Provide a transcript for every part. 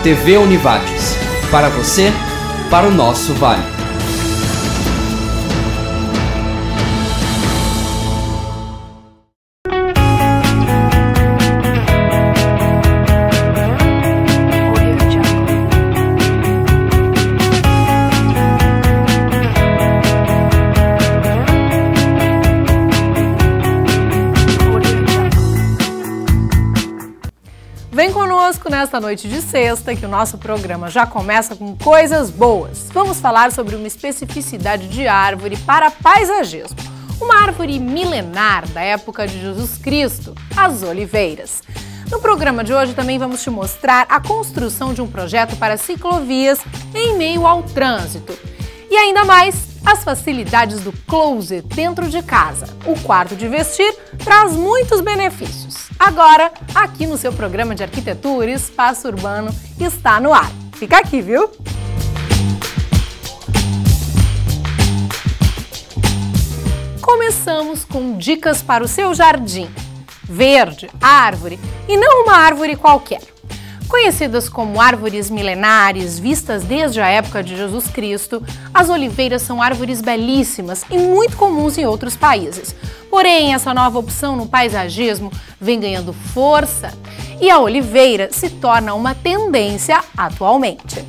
TV Univates. Para você, para o nosso vale. Vem conosco nesta noite de sexta, que o nosso programa já começa com coisas boas. Vamos falar sobre uma especificidade de árvore para paisagismo. Uma árvore milenar da época de Jesus Cristo, as oliveiras. No programa de hoje também vamos te mostrar a construção de um projeto para ciclovias em meio ao trânsito. E ainda mais, as facilidades do closet dentro de casa. O quarto de vestir traz muitos benefícios. Agora, aqui no seu programa de arquitetura e espaço urbano está no ar. Fica aqui, viu? Começamos com dicas para o seu jardim. Verde, árvore e não uma árvore qualquer. Conhecidas como árvores milenares, vistas desde a época de Jesus Cristo, as oliveiras são árvores belíssimas e muito comuns em outros países. Porém, essa nova opção no paisagismo vem ganhando força e a oliveira se torna uma tendência atualmente.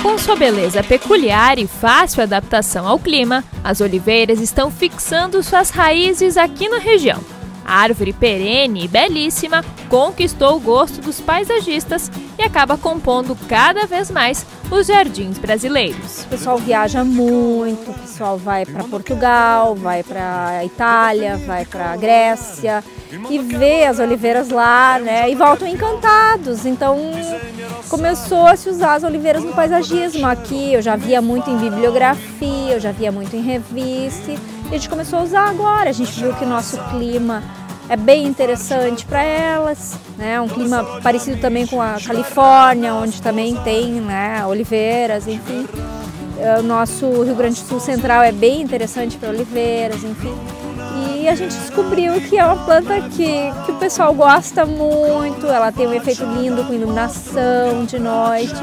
Com sua beleza peculiar e fácil adaptação ao clima, as oliveiras estão fixando suas raízes aqui na região. A árvore perene e belíssima conquistou o gosto dos paisagistas e acaba compondo cada vez mais os jardins brasileiros. O pessoal viaja muito, o pessoal vai para Portugal, vai para Itália, vai para Grécia e vê as oliveiras lá, né? E voltam encantados. Então começou a se usar as oliveiras no paisagismo aqui. Eu já via muito em bibliografia, eu já via muito em revista e a gente começou a usar agora. A gente viu que nosso clima é bem interessante para elas, né? Um clima parecido também com a Califórnia, onde também tem, né, oliveiras, enfim. O nosso Rio Grande do Sul Central é bem interessante para oliveiras, enfim. E a gente descobriu que é uma planta que o pessoal gosta muito, ela tem um efeito lindo com iluminação de noite.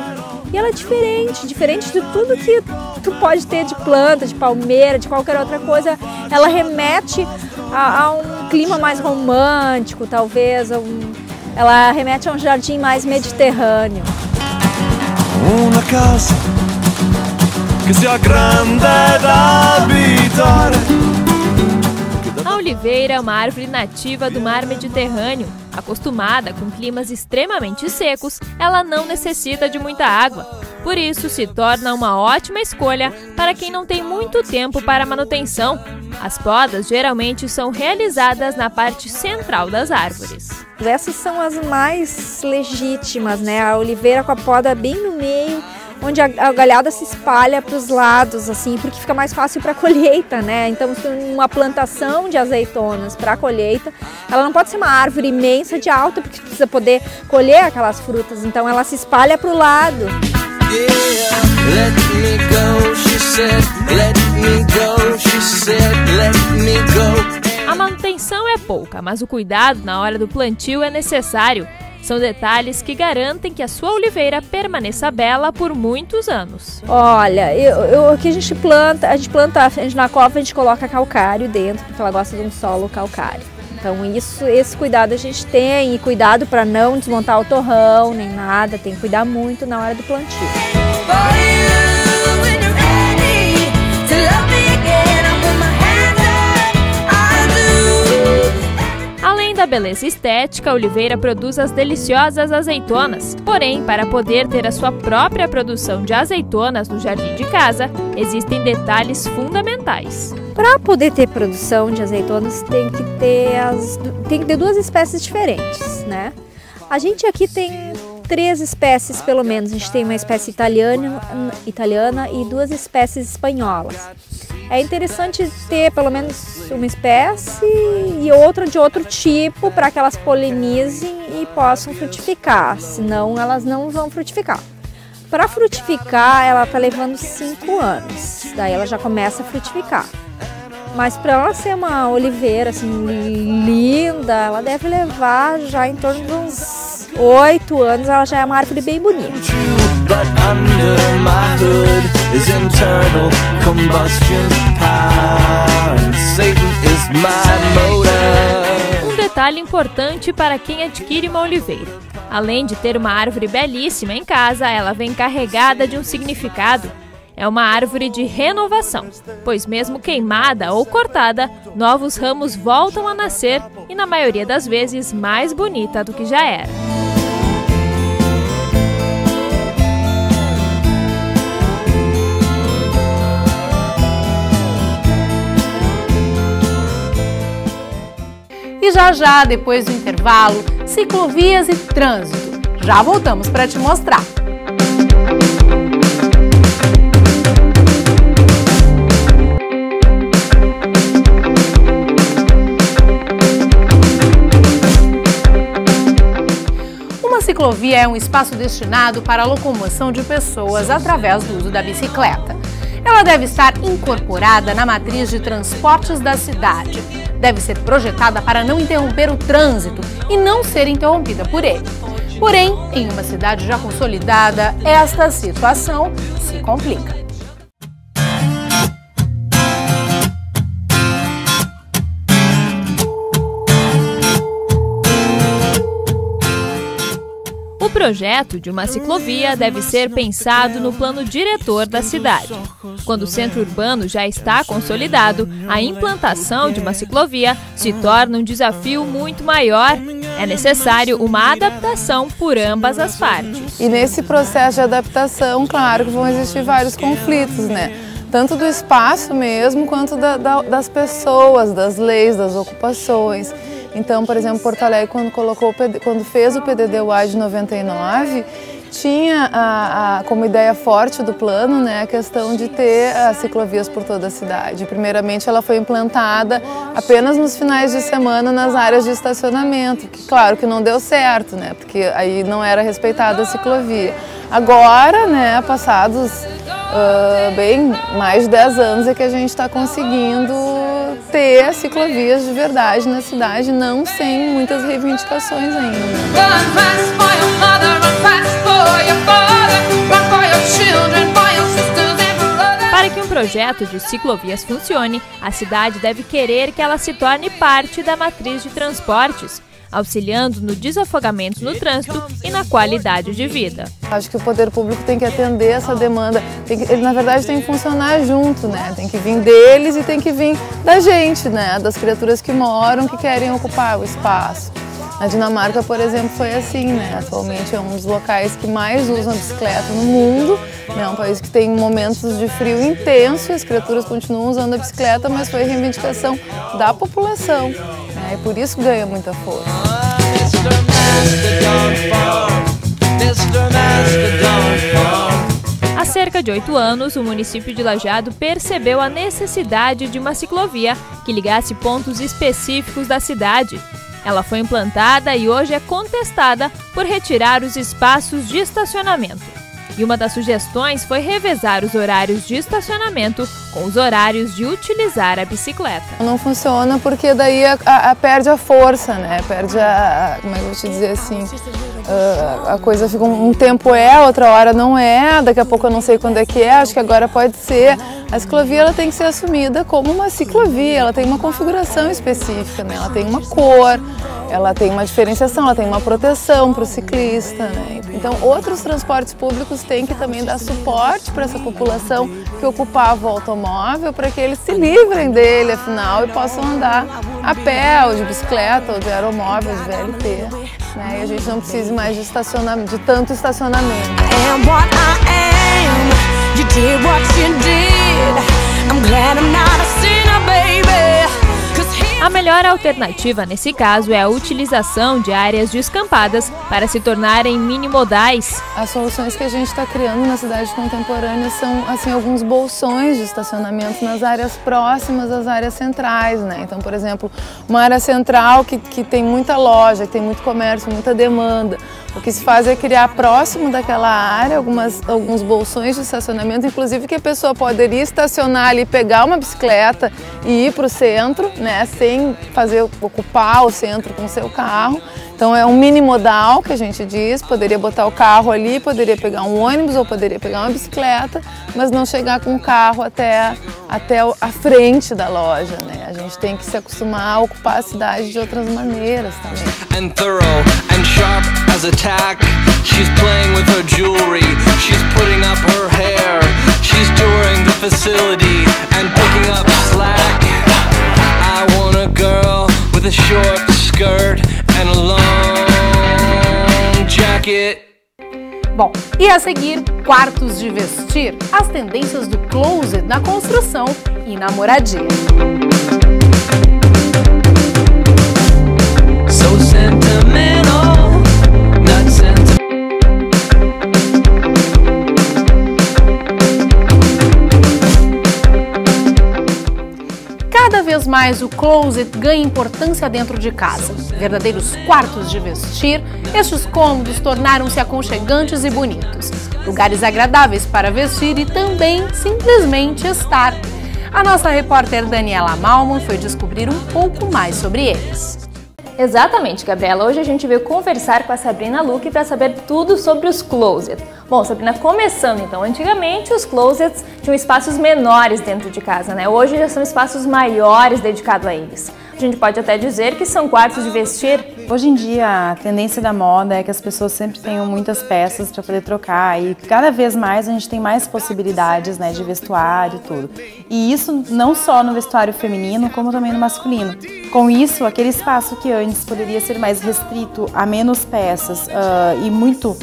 E ela é diferente de tudo que tu pode ter de planta, de palmeira, de qualquer outra coisa. Ela remete a um clima mais romântico, talvez. Ela remete a um jardim mais mediterrâneo. Uma casa que sia grande da abitare. A oliveira é uma árvore nativa do mar Mediterrâneo. Acostumada com climas extremamente secos, ela não necessita de muita água. Por isso, se torna uma ótima escolha para quem não tem muito tempo para manutenção. As podas geralmente são realizadas na parte central das árvores. Essas são as mais legítimas, né? A oliveira com a poda bem no meio, onde a galhada se espalha para os lados, assim, porque fica mais fácil para a colheita, né? Então, se uma plantação de azeitonas para a colheita, ela não pode ser uma árvore imensa de alta, porque precisa poder colher aquelas frutas, então ela se espalha para o lado. A manutenção é pouca, mas o cuidado na hora do plantio é necessário. São detalhes que garantem que a sua oliveira permaneça bela por muitos anos. Olha, aqui a gente planta na cova a gente coloca calcário dentro, porque ela gosta de um solo calcário. Então esse cuidado a gente tem, e cuidado para não desmontar o torrão, nem nada, tem que cuidar muito na hora do plantio. Além da beleza estética, a oliveira produz as deliciosas azeitonas. Porém, para poder ter a sua própria produção de azeitonas no jardim de casa, existem detalhes fundamentais. Para poder ter produção de azeitonas, tem que ter duas espécies diferentes, né? A gente aqui tem 3 espécies, pelo menos. A gente tem uma espécie italiana e 2 espécies espanholas. é interessante ter pelo menos uma espécie e outra de outro tipo para que elas polinizem e possam frutificar, senão elas não vão frutificar. Para frutificar, ela está levando 5 anos, daí ela já começa a frutificar. Mas para ela ser uma oliveira assim, linda, ela deve levar já em torno de uns 8 anos, ela já é uma árvore bem bonita. Um detalhe importante para quem adquire uma oliveira. Além de ter uma árvore belíssima em casa, ela vem carregada de um significado. É uma árvore de renovação, pois mesmo queimada ou cortada, novos ramos voltam a nascer e, na maioria das vezes, mais bonita do que já era. E já, depois do intervalo, ciclovias e trânsito. Já voltamos para te mostrar. Uma ciclovia é um espaço destinado para a locomoção de pessoas através do uso da bicicleta. Ela deve estar incorporada na matriz de transportes da cidade. Deve ser projetada para não interromper o trânsito e não ser interrompida por ele. Porém, em uma cidade já consolidada, esta situação se complica. O projeto de uma ciclovia deve ser pensado no plano diretor da cidade. Quando o centro urbano já está consolidado, a implantação de uma ciclovia se torna um desafio muito maior. É necessário uma adaptação por ambas as partes. E nesse processo de adaptação, claro que vão existir vários conflitos, né? Tanto do espaço mesmo, quanto das pessoas, das leis, das ocupações. Então, por exemplo, Porto Alegre, quando fez o PDD-UA de 99, tinha como ideia forte do plano, né, a questão de ter as ciclovias por toda a cidade. Primeiramente, ela foi implantada apenas nos finais de semana nas áreas de estacionamento, que claro que não deu certo, né, porque aí não era respeitada a ciclovia. Agora, né, passados bem mais de 10 anos, é que a gente está conseguindo ter ciclovias de verdade na cidade, não sem muitas reivindicações ainda. Para que um projeto de ciclovias funcione, a cidade deve querer que ela se torne parte da matriz de transportes, auxiliando no desafogamento no trânsito e na qualidade de vida. Acho que o poder público tem que atender essa demanda, ele na verdade tem que funcionar junto, né? Tem que vir deles e tem que vir da gente, né? Das criaturas que moram, que querem ocupar o espaço. Na Dinamarca, por exemplo, foi assim, né? Atualmente é um dos locais que mais usam a bicicleta no mundo, né? É um país que tem momentos de frio intenso e as criaturas continuam usando a bicicleta, mas foi reivindicação da população, né? E por isso ganha muita força. Há cerca de 8 anos, o município de Lajeado percebeu a necessidade de uma ciclovia que ligasse pontos específicos da cidade. Ela foi implantada e hoje é contestada por retirar os espaços de estacionamento. E uma das sugestões foi revezar os horários de estacionamento com os horários de utilizar a bicicleta. Não funciona porque daí perde a força, né? Perde como é que eu vou te dizer assim, a coisa fica um tempo outra hora não é, daqui a pouco eu não sei quando é que é, acho que agora pode ser. A ciclovia ela tem que ser assumida como uma ciclovia, ela tem uma configuração específica, né? Ela tem uma cor, ela tem uma diferenciação, ela tem uma proteção para o ciclista, né? Então outros transportes públicos têm que também dar suporte para essa população que ocupava o automóvel, para que eles se livrem dele, afinal, e possam andar a pé, ou de bicicleta, ou de aeromóvel, de VLT, né? E a gente não precise mais de tanto estacionamento. A melhor alternativa nesse caso é a utilização de áreas descampadas para se tornarem minimodais. As soluções que a gente está criando na cidade contemporânea são assim, alguns bolsões de estacionamento nas áreas próximas às áreas centrais, né? Então, por exemplo, uma área central que tem muita loja, que tem muito comércio, muita demanda. O que se faz é criar próximo daquela área alguns bolsões de estacionamento, inclusive que a pessoa poderia estacionar ali, pegar uma bicicleta e ir para o centro, né, sem ocupar o centro com o seu carro. Então é um minimodal que a gente diz, poderia botar o carro ali, poderia pegar um ônibus ou poderia pegar uma bicicleta, mas não chegar com o carro até a frente da loja, né? A gente tem que se acostumar a ocupar a cidade de outras maneiras também. And thorough and sharp as a tack. She's playing with her jewelry. She's putting up her hair. She's touring the facility and picking up slack. I want a girl with a short skirt and a long jacket. Bom, e a seguir, quartos de vestir, as tendências do closet na construção e na moradia. So sentimental, not sentimental. Cada vez mais o closet ganha importância dentro de casa. Verdadeiros quartos de vestir, estes cômodos tornaram-se aconchegantes e bonitos. Lugares agradáveis para vestir e também simplesmente estar. A nossa repórter Daniela Malman foi descobrir um pouco mais sobre eles. Exatamente, Gabriela. Hoje a gente veio conversar com a Sabrina Luque para saber tudo sobre os closets. Bom, Sabrina, começando então, antigamente os closets tinham espaços menores dentro de casa, né? Hoje já são espaços maiores dedicados a eles. A gente pode até dizer que são quartos de vestir. Hoje em dia a tendência da moda é que as pessoas sempre tenham muitas peças para poder trocar e cada vez mais a gente tem mais possibilidades, né, de vestuário e tudo. E isso não só no vestuário feminino, como também no masculino. Com isso, aquele espaço que antes poderia ser mais restrito a menos peças e muito,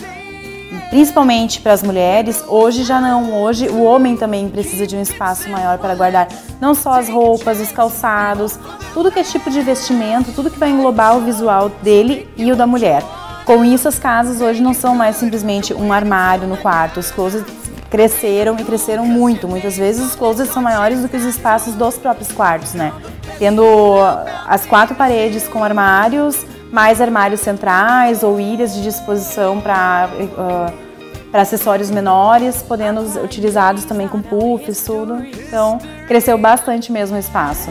principalmente para as mulheres, hoje já não. Hoje o homem também precisa de um espaço maior para guardar não só as roupas, os calçados, tudo que é tipo de vestimento, tudo que vai englobar o visual dele e o da mulher. Com isso, as casas hoje não são mais simplesmente um armário no quarto. Os closets cresceram e cresceram muito. Muitas vezes os closets são maiores do que os espaços dos próprios quartos, né? Tendo as 4 paredes com armários, mais armários centrais ou ilhas de disposição para acessórios menores, podendo utilizados também com puffs, tudo. Então, cresceu bastante mesmo o espaço.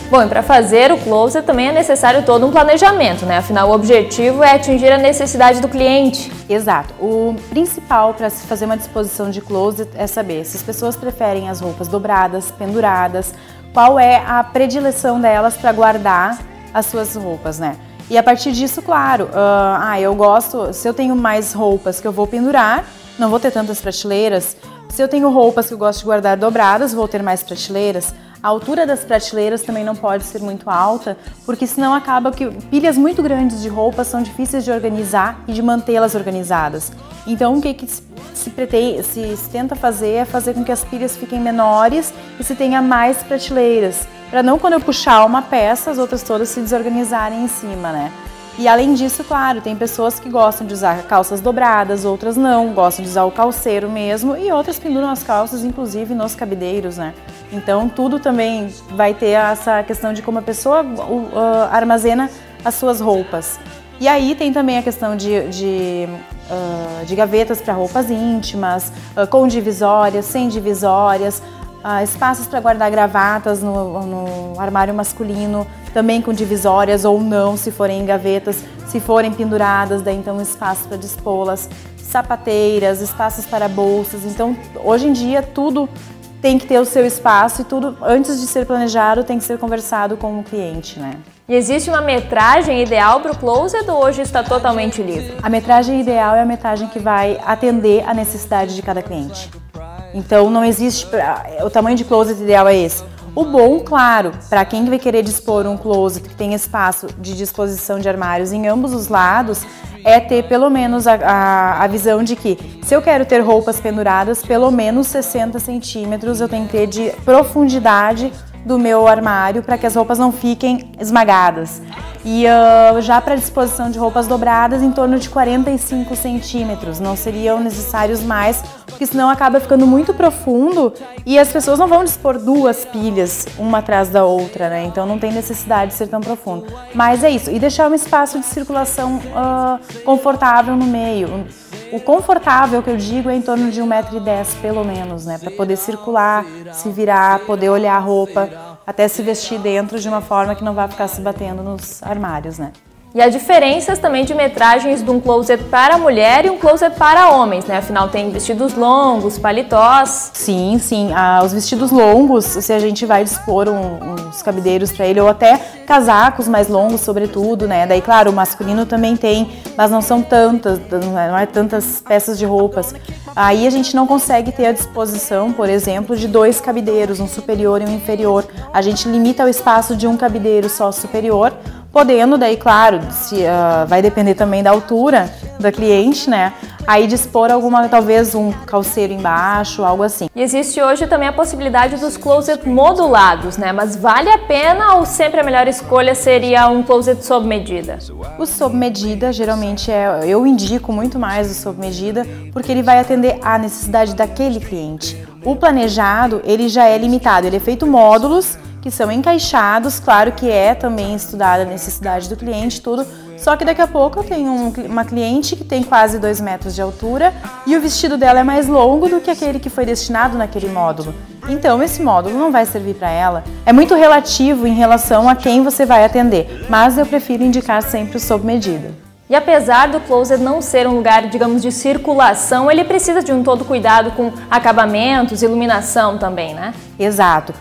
Bom, e para fazer o closet também é necessário todo um planejamento, né? Afinal, o objetivo é atingir a necessidade do cliente. Exato. O principal para se fazer uma disposição de closet é saber se as pessoas preferem as roupas dobradas, penduradas, qual é a predileção delas para guardar as suas roupas, né? E a partir disso, claro, eu gosto, se eu tenho mais roupas que eu vou pendurar, não vou ter tantas prateleiras. Se eu tenho roupas que eu gosto de guardar dobradas, vou ter mais prateleiras. A altura das prateleiras também não pode ser muito alta, porque senão acaba que pilhas muito grandes de roupas são difíceis de organizar e de mantê-las organizadas. Então o que se tenta fazer é fazer com que as pilhas fiquem menores e se tenha mais prateleiras, para não quando eu puxar uma peça, as outras todas se desorganizarem em cima, né? E além disso, claro, tem pessoas que gostam de usar calças dobradas, outras não, gostam de usar o calceiro mesmo e outras penduram as calças, inclusive nos cabideiros, né? Então tudo também vai ter essa questão de como a pessoa armazena as suas roupas. E aí tem também a questão de gavetas para roupas íntimas, com divisórias, sem divisórias, espaços para guardar gravatas no armário masculino, também com divisórias ou não, se forem em gavetas, se forem penduradas, daí então espaço para dispô-las, sapateiras, espaços para bolsas. Então, hoje em dia, tudo tem que ter o seu espaço e tudo, antes de ser planejado, tem que ser conversado com o cliente, né? E existe uma metragem ideal para o closet ou hoje está totalmente livre? A metragem ideal é a metragem que vai atender a necessidade de cada cliente. Então, não existe, o tamanho de closet ideal é esse. O bom, claro, para quem vai querer dispor um closet que tem espaço de disposição de armários em ambos os lados, é ter pelo menos a visão de que se eu quero ter roupas penduradas, pelo menos 60 centímetros eu tenho que ter de profundidade do meu armário para que as roupas não fiquem esmagadas. E já para disposição de roupas dobradas, em torno de 45 centímetros. Não seriam necessários mais, porque senão acaba ficando muito profundo e as pessoas não vão dispor duas pilhas, uma atrás da outra, né? Então não tem necessidade de ser tão profundo. Mas é isso. E deixar um espaço de circulação confortável no meio. O confortável que eu digo é em torno de 1,10 m pelo menos, né? Para poder circular, se virar, poder olhar a roupa, até se vestir dentro de uma forma que não vai ficar se batendo nos armários, né? E há diferenças também de metragens de um closet para mulher e um closet para homens, né? Afinal, tem vestidos longos, paletós. Sim, sim. Os vestidos longos, se a gente vai dispor uns cabideiros para ele, ou até casacos mais longos, sobretudo, né? Daí, claro, o masculino também tem, mas não são tantas, não é tantas peças de roupas. Aí a gente não consegue ter a disposição, por exemplo, de 2 cabideiros, um superior e um inferior. A gente limita o espaço de um cabideiro só superior, podendo, daí, claro, vai depender também da altura da cliente, né? Aí dispor talvez um calceiro embaixo, algo assim. E existe hoje também a possibilidade dos closets modulados, né? Mas vale a pena ou sempre a melhor escolha seria um closet sob medida? O sob medida, geralmente, eu indico muito mais o sob medida, porque ele vai atender à necessidade daquele cliente. O planejado, ele já é limitado, ele é feito módulos, que são encaixados, claro que é também estudada a necessidade do cliente, tudo, só que daqui a pouco eu tenho uma cliente que tem quase 2 metros de altura e o vestido dela é mais longo do que aquele que foi destinado naquele módulo. Então esse módulo não vai servir para ela. É muito relativo em relação a quem você vai atender, mas eu prefiro indicar sempre o sob medida. E apesar do closet não ser um lugar, digamos, de circulação, ele precisa de um todo cuidado com acabamentos, iluminação também, né? Exato.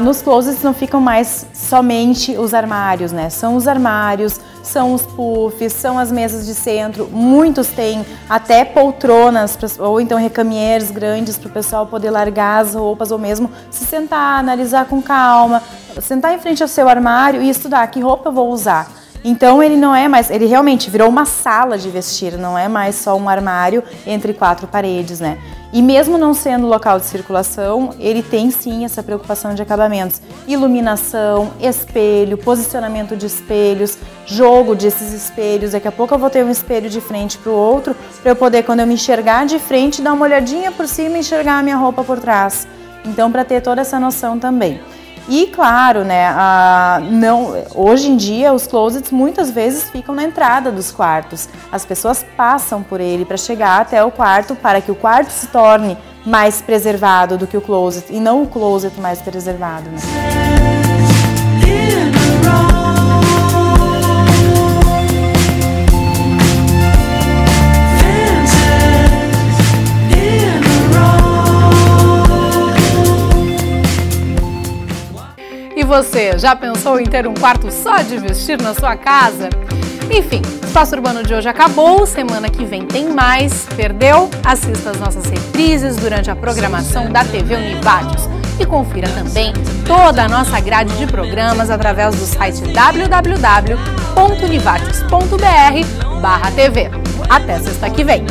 Nos closets não ficam mais somente os armários, né? São os armários, são os puffs, são as mesas de centro. Muitos têm até poltronas ou então recamieres grandes para o pessoal poder largar as roupas ou mesmo se sentar, analisar com calma, sentar em frente ao seu armário e estudar que roupa eu vou usar. Então ele não é mais, ele realmente virou uma sala de vestir, não é mais só um armário entre 4 paredes, né? E mesmo não sendo local de circulação, ele tem sim essa preocupação de acabamentos. Iluminação, espelho, posicionamento de espelhos, jogo desses espelhos. Daqui a pouco eu vou ter um espelho de frente para o outro, para eu poder, quando eu me enxergar de frente, dar uma olhadinha por cima e enxergar a minha roupa por trás. Então, para ter toda essa noção também. E claro, né, hoje em dia os closets muitas vezes ficam na entrada dos quartos. As pessoas passam por ele para chegar até o quarto para que o quarto se torne mais preservado do que o closet e não o closet mais preservado, né? E você, já pensou em ter um quarto só de vestir na sua casa? Enfim, o Espaço Urbano de hoje acabou, semana que vem tem mais. Perdeu? Assista as nossas reprises durante a programação da TV Univátios. E confira também toda a nossa grade de programas através do site www.univatios.br/TV. Até sexta que vem!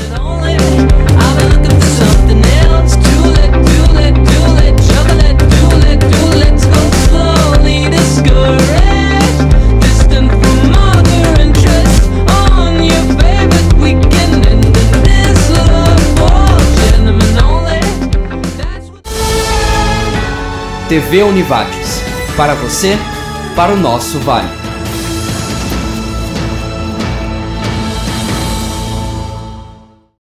TV Univátios. Para você, para o nosso Vale.